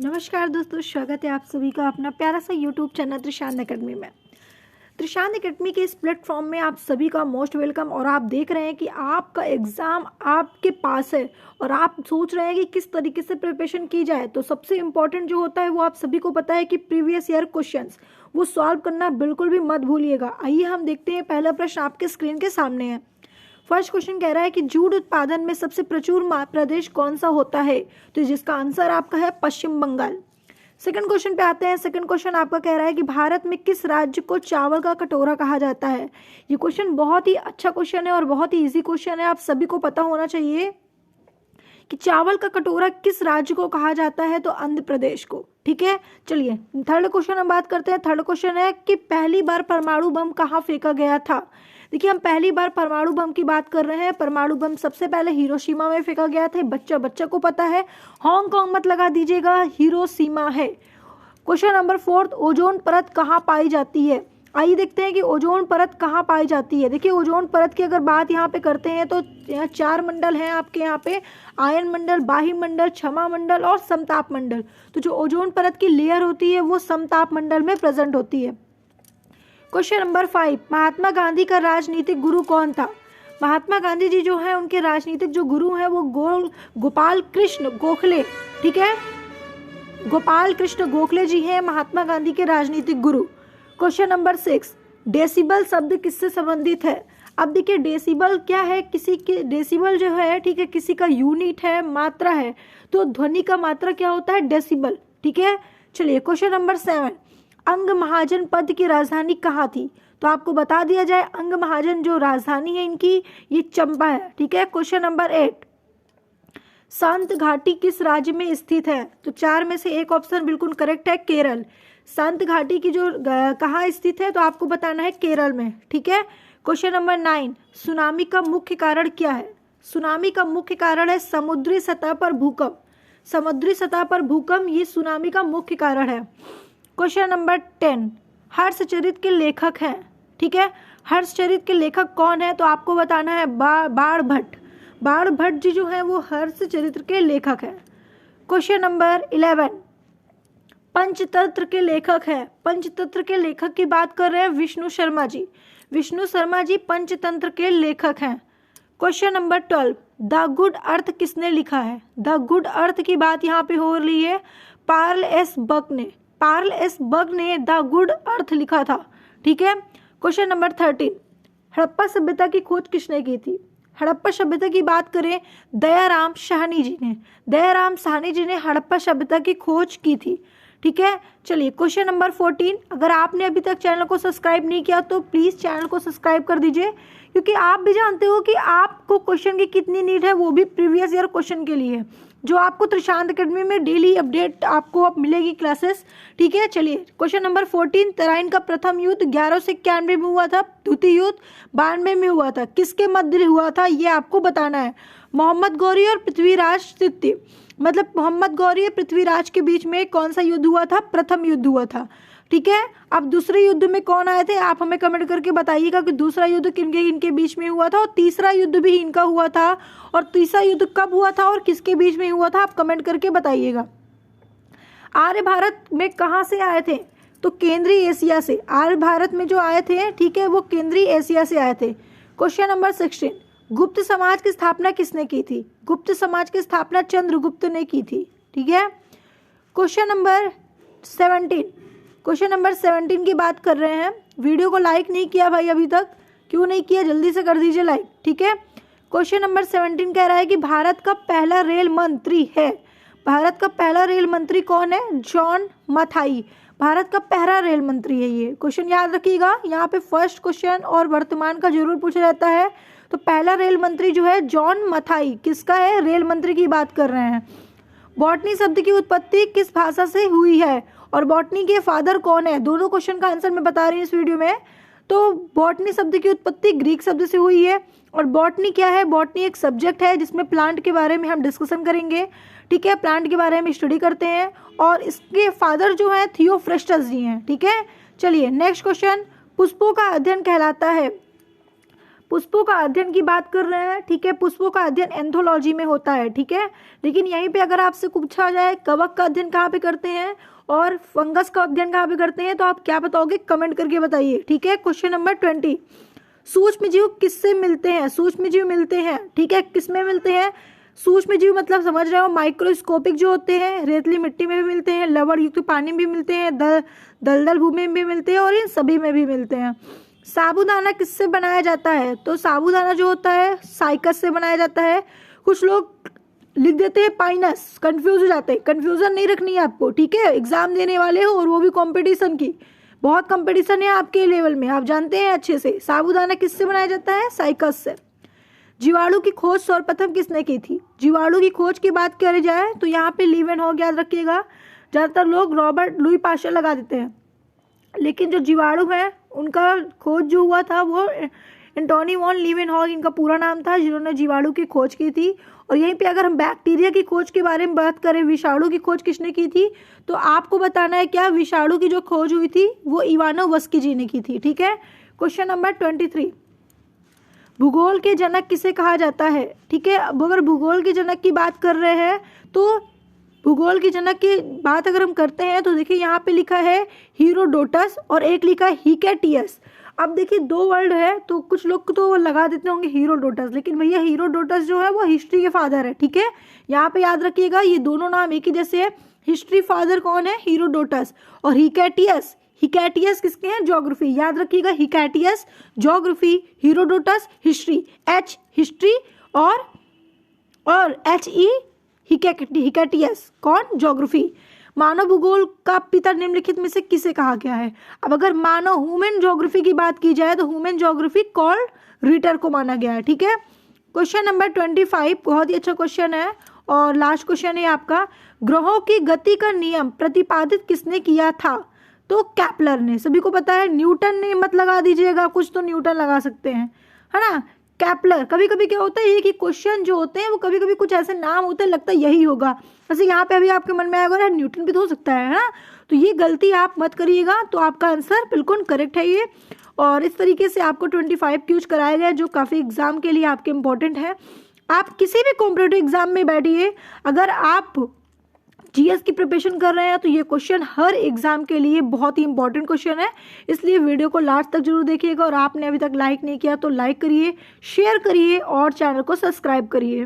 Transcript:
नमस्कार दोस्तों, स्वागत है आप सभी का अपना प्यारा सा यूट्यूब चैनल त्रिशान एकेडमी में। त्रिशान एकेडमी के इस प्लेटफॉर्म में आप सभी का मोस्ट वेलकम। और आप देख रहे हैं कि आपका एग्ज़ाम आपके पास है और आप सोच रहे हैं कि किस तरीके से प्रिपरेशन की जाए। तो सबसे इम्पॉर्टेंट जो होता है वो आप सभी को पता है कि प्रीवियस ईयर क्वेश्चंस वो सॉल्व करना बिल्कुल भी मत भूलिएगा। आइए हम देखते हैं, पहला प्रश्न आपके स्क्रीन के सामने है। फर्स्ट क्वेश्चन कह रहा है कि जूट उत्पादन में सबसे प्रचुर प्रदेश कौन सा होता है, तो जिसका आंसर आपका है पश्चिम बंगाल। सेकंड क्वेश्चन पे आते हैं। सेकंड क्वेश्चन आपका कह रहा है कि भारत में किस राज्य को चावल का कटोरा कहा जाता है। ये क्वेश्चन बहुत ही अच्छा क्वेश्चन है और बहुत ही इजी क्वेश्चन है। आप सभी को पता होना चाहिए कि चावल का कटोरा किस राज्य को कहा जाता है, तो आंध्र प्रदेश को। ठीक है, चलिए थर्ड क्वेश्चन हम बात करते हैं। थर्ड क्वेश्चन है कि पहली बार परमाणु बम कहाँ फेंका गया था। देखिए, हम पहली बार परमाणु बम की बात कर रहे हैं। परमाणु बम सबसे पहले हिरोशिमा में फेंका गया था। बच्चा को पता है, हांगकांग मत लगा दीजिएगा, हिरोशिमा है। क्वेश्चन नंबर फोर्थ, ओजोन परत कहाँ पाई जाती है। आइए देखते हैं कि ओजोन परत कहाँ पाई जाती है। देखिए, ओजोन परत की अगर बात यहाँ पे करते हैं तो यहाँ 4 मंडल हैं आपके यहाँ पे, आयन मंडल, बाह्य मंडल, क्षमा मंडल और समताप मंडल। तो जो ओजोन परत की लेयर होती है वो समताप मंडल में प्रेजेंट होती है। क्वेश्चन नंबर 5, महात्मा गांधी का राजनीतिक गुरु कौन था। महात्मा गांधी जी जो है उनके राजनीतिक जो गुरु हैं वो गोपाल कृष्ण गोखले। ठीक है, गोपाल कृष्ण गोखले जी हैं महात्मा गांधी के राजनीतिक गुरु। क्वेश्चन नंबर 6, डेसिबल शब्द किससे संबंधित है। अब देखिए, डेसिबल क्या है, किसी के डेसिबल जो है, ठीक है, किसी का यूनिट है, मात्रा है। तो ध्वनि का मात्रा क्या होता है, डेसिबल। ठीक है, चलिए क्वेश्चन नंबर 7, अंग महाजन पद की राजधानी कहाँ थी। तो आपको बता दिया जाए, अंग महाजन जो राजधानी है इनकी ये चंपा है। ठीक है, क्वेश्चन नंबर 8, संत घाटी किस राज्य में स्थित है। तो 4 में से एक ऑप्शन बिल्कुल करेक्ट है, केरल। संत घाटी की जो कहाँ स्थित है, तो आपको बताना है केरल में। ठीक है, क्वेश्चन नंबर 9, सुनामी का मुख्य कारण क्या है। सुनामी का मुख्य कारण है समुद्री सतह पर भूकंप। समुद्री सतह पर भूकंप ये सुनामी का मुख्य कारण है। क्वेश्चन नंबर 10, हर्षचरित के लेखक हैं। ठीक है, हर्षचरित के लेखक कौन है, तो आपको बताना है बाण भट्ट। बाण भट्ट जी जो है वो हर्षचरित्र के लेखक हैं। क्वेश्चन नंबर 11, पंचतंत्र के लेखक हैं। पंचतंत्र के लेखक की बात कर रहे हैं विष्णु शर्मा जी। विष्णु शर्मा जी पंचतंत्र के लेखक हैं। क्वेश्चन नंबर 12, द गुड अर्थ किसने लिखा है। द गुड अर्थ की बात यहाँ पे हो रही है पार्ल एस बक ने। पार्ल एस बक ने द गुड अर्थ लिखा था। ठीक है, क्वेश्चन नंबर 13, हड़प्पा सभ्यता की खोज किसने की थी। हड़प्पा सभ्यता की बात करें दयाराम साहनी जी ने। दयाराम साहनी जी ने हड़प्पा सभ्यता की खोज की थी। ठीक है, चलिए क्वेश्चन नंबर 14, अगर आपने अभी तक चैनल को सब्सक्राइब नहीं किया तो प्लीज़ चैनल को सब्सक्राइब कर दीजिए, क्योंकि आप भी जानते हो कि आपको क्वेश्चन की कितनी नीड है, वो भी प्रीवियस ईयर क्वेश्चन के लिए, जो आपको त्रिशान एकेडमी में डेली अपडेट आपको अब मिलेगी क्लासेस। ठीक है, चलिए क्वेश्चन नंबर 14, तराइन का प्रथम युद्ध 1191 में हुआ था। द्वितीय युद्ध 92 में हुआ था। किसके मध्य हुआ था ये आपको बताना है। मोहम्मद गौरी और पृथ्वीराज तृतीय, मतलब मोहम्मद गौरी और पृथ्वीराज के बीच में कौन सा युद्ध हुआ था, प्रथम युद्ध हुआ था। ठीक है, अब दूसरे युद्ध में कौन आए थे, आप हमें कमेंट करके बताइएगा कि दूसरा युद्ध इनके बीच में हुआ था, और तीसरा युद्ध भी इनका हुआ था, और तीसरा युद्ध कब हुआ था और किसके बीच में हुआ था, आप कमेंट करके बताइएगा। आर्य भारत में कहाँ से आए थे, तो केंद्रीय एशिया से। आर्य भारत में जो आए थे, ठीक है, वो केंद्रीय एशिया से आए थे। क्वेश्चन नंबर 16, गुप्त समाज की स्थापना किसने की थी। गुप्त समाज की स्थापना चंद्रगुप्त ने की थी। ठीक है, क्वेश्चन नंबर 17, क्वेश्चन नंबर 17 की बात कर रहे हैं। वीडियो को लाइक नहीं किया भाई अभी तक, क्यों नहीं किया, जल्दी से कर दीजिए लाइक। ठीक है, क्वेश्चन नंबर 17 कह रहा है कि भारत का पहला रेल मंत्री है। भारत का पहला रेल मंत्री कौन है, जॉन मथाई। भारत का पहला रेल मंत्री है ये। क्वेश्चन याद रखिएगा, यहाँ पे फर्स्ट क्वेश्चन और वर्तमान का जरूर पूछा जाता है। तो पहला रेल मंत्री जो है जॉन मथाई, किसका है, रेल मंत्री की बात कर रहे हैं। बॉटनी शब्द की उत्पत्ति किस भाषा से हुई है, और बॉटनी के फादर कौन है। दोनों क्वेश्चन का आंसर मैं बता रही हूँ इस वीडियो में। तो बॉटनी शब्द की उत्पत्ति ग्रीक शब्द से हुई है। और बॉटनी क्या है, बॉटनी एक सब्जेक्ट है जिसमें प्लांट के बारे में हम डिस्कशन करेंगे। ठीक है, प्लांट के बारे में स्टडी करते हैं, और इसके फादर जो है थियोफ्रेस्टस जी हैं। ठीक है, चलिए नेक्स्ट क्वेश्चन, पुष्पों का अध्ययन कहलाता है। पुष्पों का अध्ययन की बात कर रहे हैं, ठीक है। पुष्पों का अध्ययन एंथोलॉजी में होता है, ठीक है। लेकिन यहीं पे अगर आपसे पूछा जाए कवक का अध्ययन कहाँ पे करते हैं और फंगस का अध्ययन कहाँ पे करते हैं, तो आप क्या बताओगे, कमेंट करके बताइए, ठीक है। क्वेश्चन नंबर 20, सूक्ष्म जीव किससे मिलते हैं? सूक्ष्म जीव मिलते हैं, ठीक है, किसमें मिलते हैं? सूक्ष्म जीव मतलब समझ रहे हो, माइक्रोस्कोपिक जो होते हैं, रेतली मिट्टी में भी मिलते हैं, लवण युक्त पानी में भी मिलते हैं, दलदल भूमि में भी मिलते हैं और इन सभी में भी मिलते हैं। साबूदाना किससे बनाया जाता है? तो साबूदाना जो होता है साइकस से बनाया जाता है। कुछ लोग लिख देते हैं पाइनस, कंफ्यूज हो जाते हैं, कंफ्यूजन नहीं रखनी है आपको, ठीक है। एग्जाम देने वाले हो और वो भी कंपटीशन की, बहुत कंपटीशन है आपके लेवल में, आप जानते हैं अच्छे से। साबूदाना किससे बनाया जाता है? साइकस से। जीवाणु की खोज सर्वप्रथम किसने की थी? जीवाणु की खोज की बात करी जाए तो यहाँ पे लीवेनहॉग याद रखिएगा। ज़्यादातर लोग रॉबर्ट लुई पास्चर लगा देते हैं, लेकिन जो जीवाणु है उनका खोज जो हुआ था वो एंटोनी वॉन लीवेनहॉग इनका पूरा नाम था, जिन्होंने जीवाणु की खोज की थी। और यहीं पे अगर हम बैक्टीरिया की खोज के बारे में बात करें, विषाणु की खोज किसने की थी, तो आपको बताना है क्या, विषाणु की जो खोज हुई थी वो इवानोवस्की जी ने की थी, ठीक है। क्वेश्चन नंबर 23, भूगोल के जनक किसे कहा जाता है? ठीक है, अब अगर भूगोल के जनक की बात कर रहे हैं तो भूगोल के जनक की बात अगर हम करते हैं तो देखिए यहाँ पे लिखा है हीरोडोटस और एक लिखा है हिकेटियस। अब देखिए दो वर्ड है तो कुछ लोग तो लगा देते होंगे हीरोडोटस, लेकिन भैया हीरोडोटस जो है वो हिस्ट्री के फादर है, ठीक है। यहाँ पे याद रखिएगा ये दोनों नाम एक ही जैसे है। हिस्ट्री फादर कौन है? हीरोडोटस। और हिकेटियस, हिकेटियस किसके हैं? ज्योग्राफी। याद रखिएगा Hecataeus geography, Herodotus history, H history और एच ई हिकेटियस कौन? ज्योग्राफी। मानव भूगोल का पिता निम्नलिखित में से किसे कहा गया है? अब अगर मानव ह्यूमन ज्योग्राफी की बात की जाए तो ह्यूमन ज्योग्राफी कॉल्ड रिटर को माना गया है, ठीक है। क्वेश्चन नंबर 25 बहुत ही अच्छा क्वेश्चन है और लास्ट क्वेश्चन है आपका, ग्रहों की गति का नियम प्रतिपादित किसने किया था? तो कैप्लर ने। सभी को पता है, न्यूटन ने मत लगा दीजिएगा, कुछ तो न्यूटन लगा सकते हैं, है ना। कैप्लर। कभी कभी क्या होता है ये कि क्वेश्चन जो होते हैं वो कभी कभी कुछ ऐसे नाम होते हैं लगता है यही होगा, जैसे यहाँ पे अभी आपके मन में आएगा यार न्यूटन भी तो हो सकता है ना, तो ये गलती आप मत करिएगा। तो आपका आंसर बिल्कुल करेक्ट है ये। और इस तरीके से आपको 25 क्यूज कराए गए जो काफ़ी एग्जाम के लिए आपके इंपॉर्टेंट है। आप किसी भी कॉम्पिटिटिव एग्जाम में बैठिए, अगर आप जीएस की प्रिपरेशन कर रहे हैं तो ये क्वेश्चन हर एग्जाम के लिए बहुत ही इंपॉर्टेंट क्वेश्चन है, इसलिए वीडियो को लास्ट तक जरूर देखिएगा। और आपने अभी तक लाइक नहीं किया तो लाइक करिए, शेयर करिए और चैनल को सब्सक्राइब करिए।